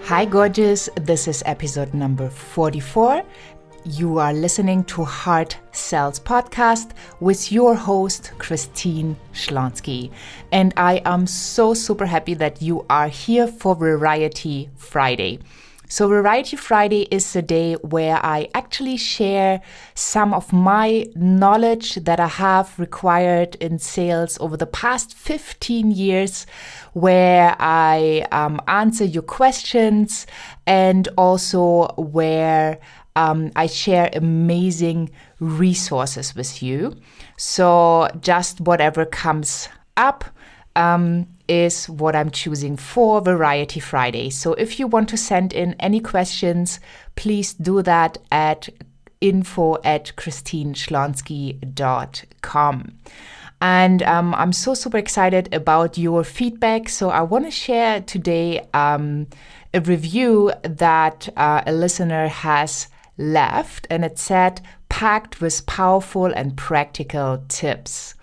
Hi, gorgeous. This is episode number 44. You are listening to Heart Sales Podcast with your host, Christine Schlonski. And I am so super happy that you are here for Variety Friday. So Variety Friday is the day where I actually share some of my knowledge that I have required in sales over the past 15 years, where I answer your questions and also where I share amazing resources with you. So just whatever comes up is what I'm choosing for Variety Friday. So if you want to send in any questions, please do that at info@christineschlonski.com. And I'm so super excited about your feedback. So I want to share today a review that a listener has left, and it said, packed with powerful and practical tips.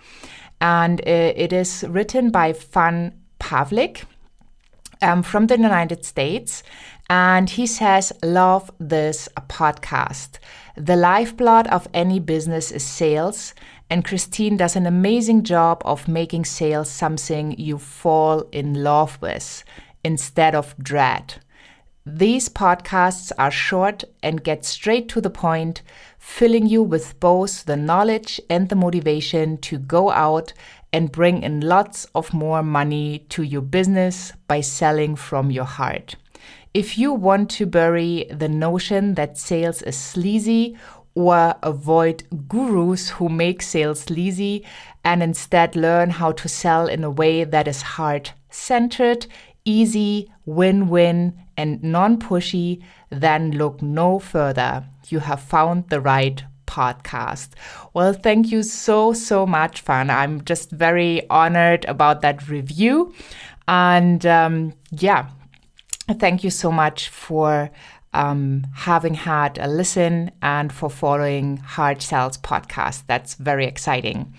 And it is written by Fan Pavlik from the United States. And he says, love this podcast. The lifeblood of any business is sales. And Christine does an amazing job of making sales something you fall in love with instead of dread. These podcasts are short and get straight to the point, filling you with both the knowledge and the motivation to go out and bring in lots of more money to your business by selling from your heart. If you want to bury the notion that sales is sleazy or avoid gurus who make sales sleazy and instead learn how to sell in a way that is heart-centered, easy, win-win, and non-pushy, then look no further. You have found the right podcast. Well, thank you so much, Fan. I'm just very honored about that review. And thank you so much for having had a listen and for following Heart Sales Podcast. That's very exciting.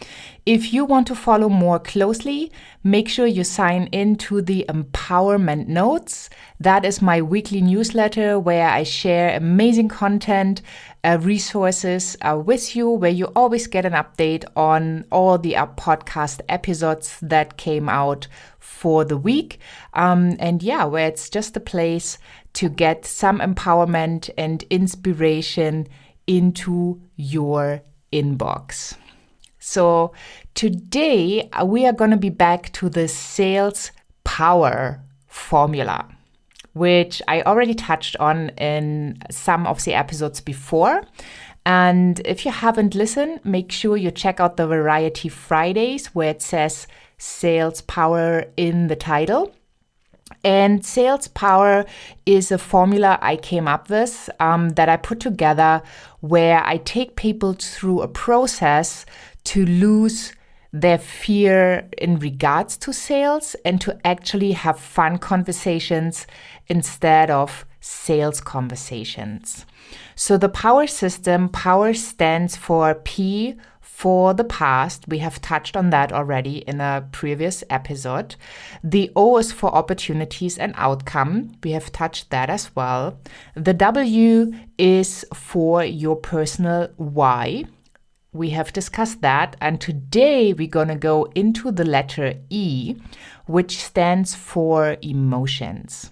If you want to follow more closely, make sure you sign in to the Empowerment Notes. That is my weekly newsletter where I share amazing content, resources with you, where you always get an update on all the podcast episodes that came out for the week. Where it's just a place to get some empowerment and inspiration into your inbox. So today we are going to be back to the Sales P.O.W.E.R formula, which I already touched on in some of the episodes before. And if you haven't listened, make sure you check out the Variety Fridays where it says Sales P.O.W.E.R in the title. And Sales P.O.W.E.R is a formula I came up with that I put together where I take people through a process to lose their fear in regards to sales and to actually have fun conversations instead of sales conversations. So the P.O.W.E.R system, P.O.W.E.R stands for P for the past. We have touched on that already in a previous episode. The O is for opportunities and outcome. We have touched that as well. The W is for your personal why. We have discussed that. And today we're going to go into the letter E, which stands for emotions.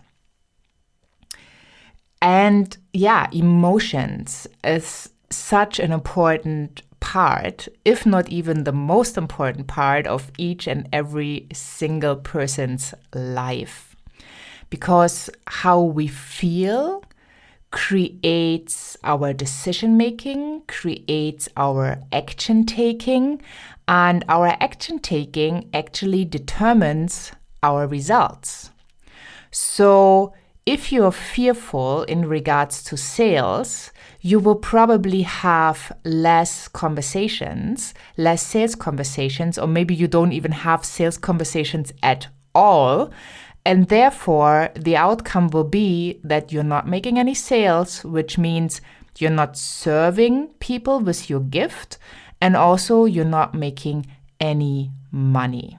And emotions is such an important part, if not even the most important part of each and every single person's life. Because how we feel creates our decision making, creates our action taking, and our action taking actually determines our results. So if you're fearful in regards to sales, you will probably have less sales conversations, or maybe you don't even have sales conversations at all. And therefore, the outcome will be that you're not making any sales, which means you're not serving people with your gift, and also you're not making any money,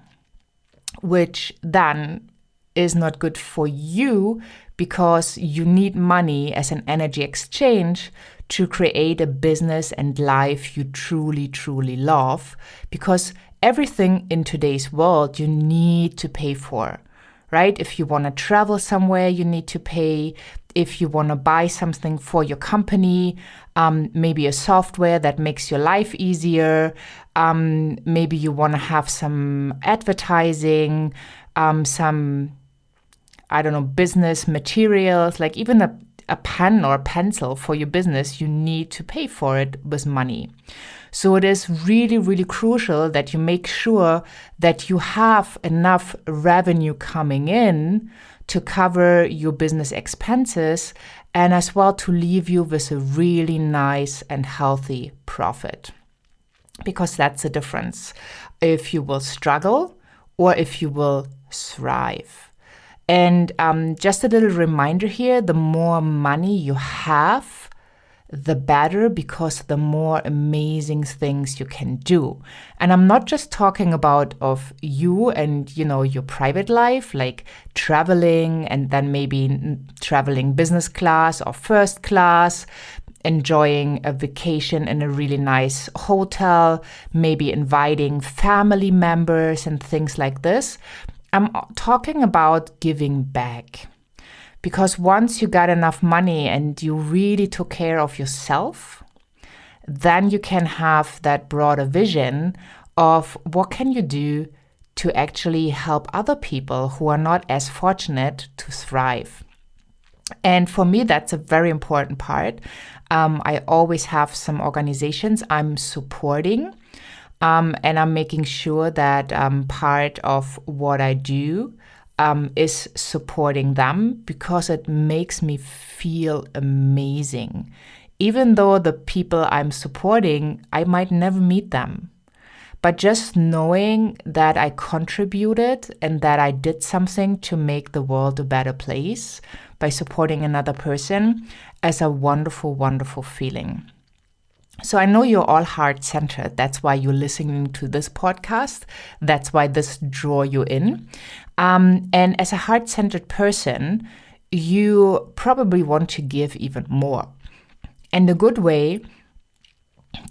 which then is not good for you because you need money as an energy exchange to create a business and life you truly, truly love. Because everything in today's world you need to pay for, right? If you want to travel somewhere, you need to pay. If you want to buy something for your company, maybe a software that makes your life easier, maybe you want to have some advertising, some, I don't know, business materials, like even a pen or a pencil for your business, you need to pay for it with money. So it is really, really crucial that you make sure that you have enough revenue coming in to cover your business expenses and as well to leave you with a really nice and healthy profit. Because that's the difference. If you will struggle or if you will thrive. And just a little reminder here, the more money you have, the better, because the more amazing things you can do. And I'm not just talking about of you and, your private life, like traveling and then maybe traveling business class or first class, enjoying a vacation in a really nice hotel, maybe inviting family members and things like this. I'm talking about giving back. Because once you got enough money and you really took care of yourself, then you can have that broader vision of what can you do to actually help other people who are not as fortunate to thrive. And for me, that's a very important part. I always have some organizations I'm supporting, and I'm making sure that part of what I do is supporting them, because it makes me feel amazing. Even though the people I'm supporting, I might never meet them. But just knowing that I contributed and that I did something to make the world a better place by supporting another person is a wonderful, wonderful feeling. So I know you're all heart-centered. That's why you're listening to this podcast. That's why this draw you in. And as a heart-centered person, you probably want to give even more. And a good way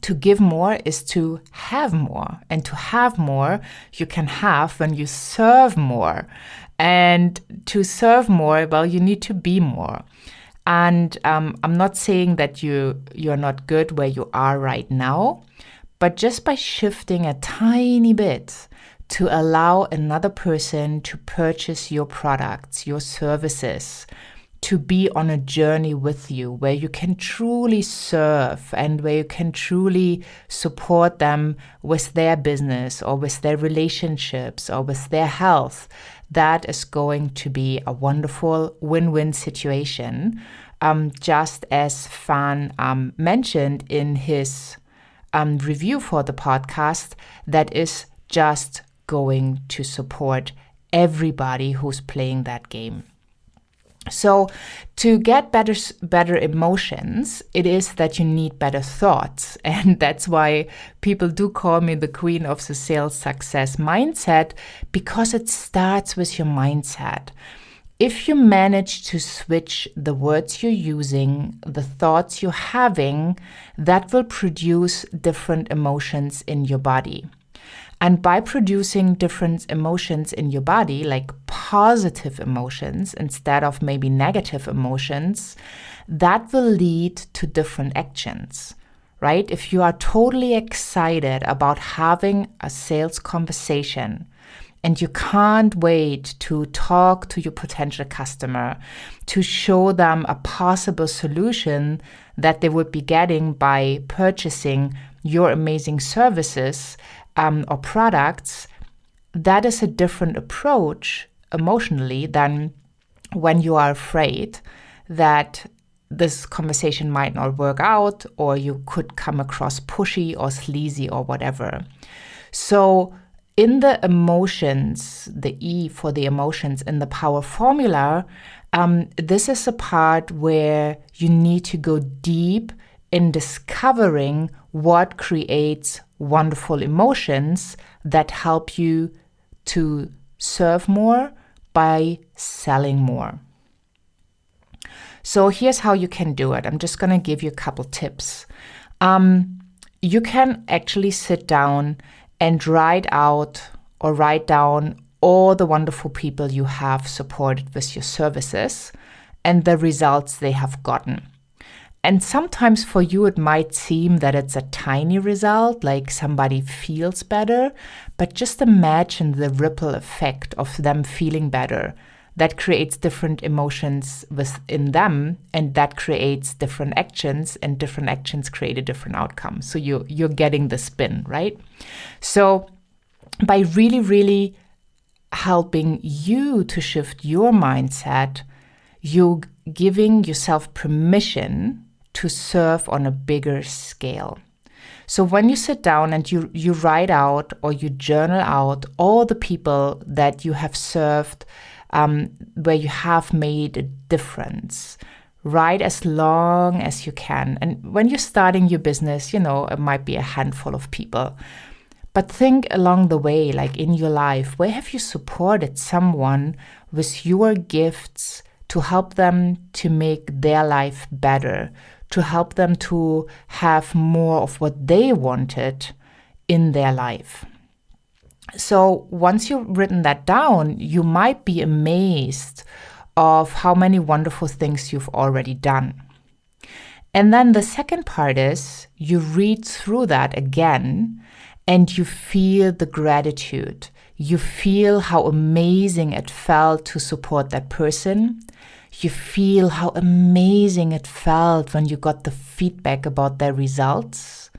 to give more is to have more. And to have more, you can have when you serve more. And to serve more, well, you need to be more. And I'm not saying that you're not good where you are right now, but just by shifting a tiny bit to allow another person to purchase your products, your services, to be on a journey with you where you can truly serve and where you can truly support them with their business or with their relationships or with their health, that is going to be a wonderful win-win situation. Just as Fan mentioned in his review for the podcast, that is just going to support everybody who's playing that game. So to get better emotions, it is that you need better thoughts. And that's why people do call me the queen of the sales success mindset, because it starts with your mindset. If you manage to switch the words you're using, the thoughts you're having, that will produce different emotions in your body. And by producing different emotions in your body, like positive emotions instead of maybe negative emotions, that will lead to different actions, right? If you are totally excited about having a sales conversation and you can't wait to talk to your potential customer, to show them a possible solution that they would be getting by purchasing your amazing services, or products, that is a different approach emotionally than when you are afraid that this conversation might not work out, or you could come across pushy or sleazy or whatever. So in the emotions, the E for the emotions in the P.O.W.E.R formula, this is a part where you need to go deep in discovering what creates wonderful emotions that help you to serve more, by selling more. So here's how you can do it. I'm just going to give you a couple tips. You can actually sit down and write down all the wonderful people you have supported with your services and the results they have gotten. And sometimes for you, it might seem that it's a tiny result, like somebody feels better, but just imagine the ripple effect of them feeling better. That creates different emotions within them, and that creates different actions, and different actions create a different outcome. So you're getting the spin, right? So by really, really helping you to shift your mindset, you're giving yourself permission to serve on a bigger scale. So when you sit down and you write out or you journal out all the people that you have served, where you have made a difference, write as long as you can. And when you're starting your business, it might be a handful of people. But think along the way, like in your life, where have you supported someone with your gifts to help them to make their life better, to help them to have more of what they wanted in their life? So once you've written that down, you might be amazed of how many wonderful things you've already done. And then the second part is you read through that again and you feel the gratitude. You feel how amazing it felt to support that person. You feel how amazing it felt when you got the feedback about their results.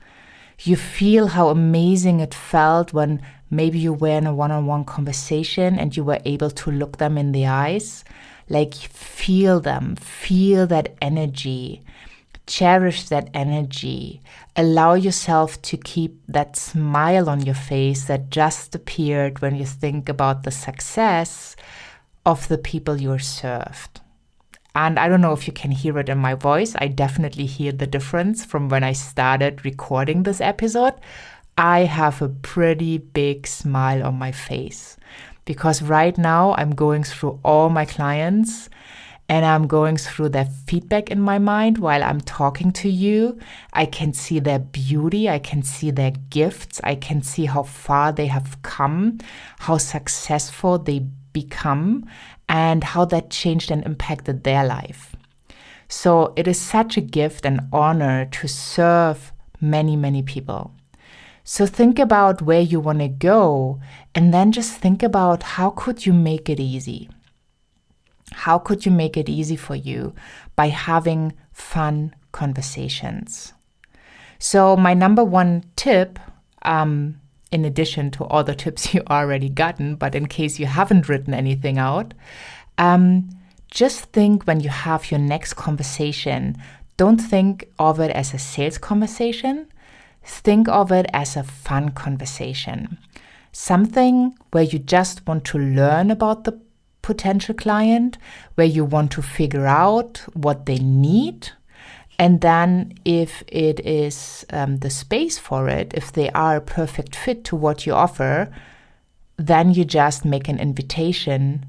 You feel how amazing it felt when maybe you were in a one-on-one conversation and you were able to look them in the eyes. Like, feel them, feel that energy, cherish that energy. Allow yourself to keep that smile on your face that just appeared when you think about the success of the people you're served. And I don't know if you can hear it in my voice. I definitely hear the difference from when I started recording this episode. I have a pretty big smile on my face because right now I'm going through all my clients and I'm going through their feedback in my mind while I'm talking to you. I can see their beauty. I can see their gifts. I can see how far they have come, how successful they become, and how that changed and impacted their life. So it is such a gift and honor to serve many, many people. So think about where you want to go and then just think about how could you make it easy? How could you make it easy for you by having fun conversations? So my number one tip, in addition to all the tips you already gotten, but in case you haven't written anything out, just think when you have your next conversation, don't think of it as a sales conversation. Think of it as a fun conversation. Something where you just want to learn about the potential client, where you want to figure out what they need. And then if it is the space for it, if they are a perfect fit to what you offer, then you just make an invitation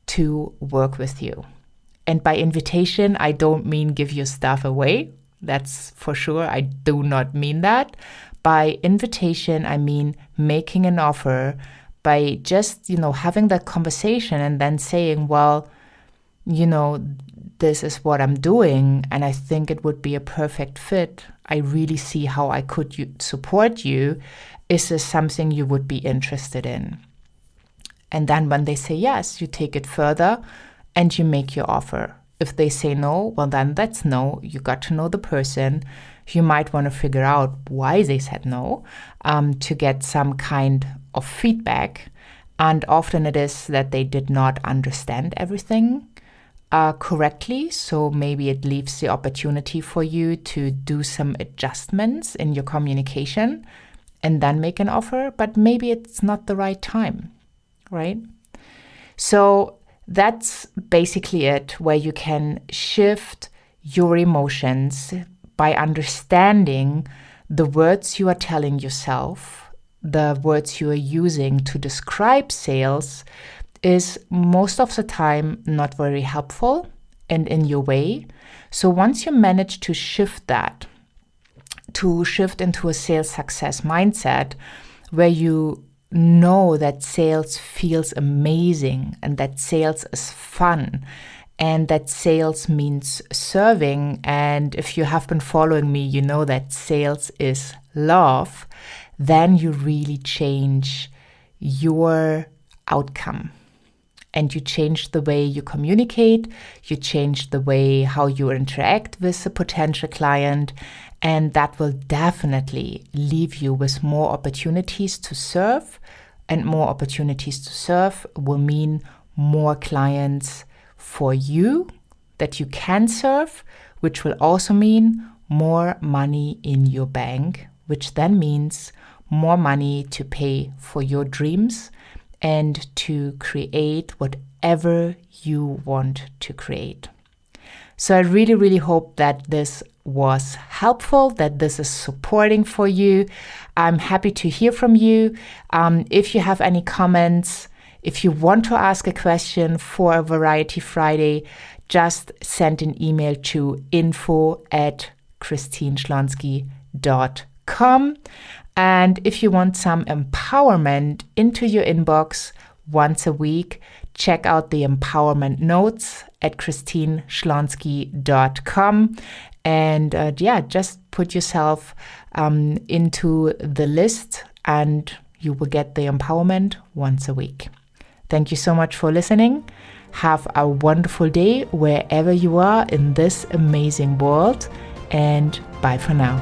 to work with you. And by invitation, I don't mean give your stuff away. That's for sure. I do not mean that. By invitation, I mean making an offer by just, having that conversation and then saying, well, this is what I'm doing and I think it would be a perfect fit. I really see how I could support you. Is this something you would be interested in? And then when they say yes, you take it further and you make your offer. If they say no, well, then that's no. You got to know the person. You might want to figure out why they said no, to get some kind of feedback. And often it is that they did not understand everything correctly. So maybe it leaves the opportunity for you to do some adjustments in your communication and then make an offer. But maybe it's not the right time, right? So that's basically it, where you can shift your emotions by understanding the words you are telling yourself, the words you are using to describe sales, is most of the time not very helpful and in your way. So once you manage to shift that, to shift into a sales success mindset where you know that sales feels amazing and that sales is fun and that sales means serving, and if you have been following me, you know that sales is love, then you really change your outcome. And you change the way you communicate, you change the way how you interact with a potential client, and that will definitely leave you with more opportunities to serve, and more opportunities to serve will mean more clients for you that you can serve, which will also mean more money in your bank, which then means more money to pay for your dreams and to create whatever you want to create. So I really, really hope that this was helpful, that this is supporting for you. I'm happy to hear from you. If you have any comments, if you want to ask a question for a Variety Friday, just send an email to info@christineschlonski.com. And if you want some empowerment into your inbox once a week, check out the empowerment notes at christineschlonski.com. And just put yourself into the list and you will get the empowerment once a week. Thank you so much for listening. Have a wonderful day wherever you are in this amazing world, and bye for now.